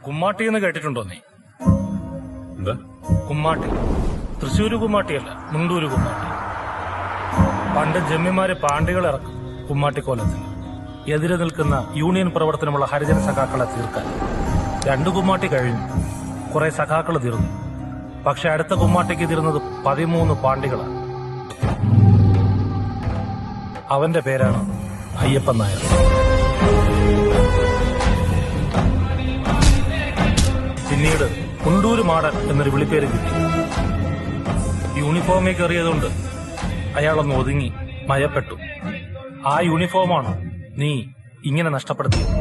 കുമ്മാട്ടി എന്ന് കേട്ടിട്ടുണ്ടോ നീ? എന്താ? കുമ്മാട്ടി. തൃശ്ശൂര് കുമ്മാട്ടിയല്ല, മുണ്ടൂര് കുമ്മാട്ടി. പണ്ട് ജമ്മിമാര് പാണ്ടികൾ ഇറക്കും കുമ്മാട്ടിക്കോലത്തിൽ. എതിരെ നിൽക്കുന്ന യൂണിയൻ പ്രവർത്തനമുള്ള ഹരിജന സഖാക്കളെ തീർക്കാൻ. 2 കുമ്മാട്ടി കഴിഞ്ഞു, കുറെ സഖാക്കൾ തീർന്നു. പക്ഷെ അടുത്ത കുമ്മാട്ടിക്ക് തീർന്നത് 13 പാണ്ടികളാണ്. അവന്റെ പേരാണ് അയ്യപ്പൻ നായർ. പിന്നീട് കുണ്ടൂര് മാടൻ എന്നൊരു വിളിപ്പേര് കിട്ടി. യൂണിഫോമിൽ കയറിയതുകൊണ്ട് അയാളൊന്ന് ഒതുങ്ങി, മയപ്പെട്ടു. ആ യൂണിഫോമാണ് നീ ഇങ്ങനെ നഷ്ടപ്പെടുത്തിയത്.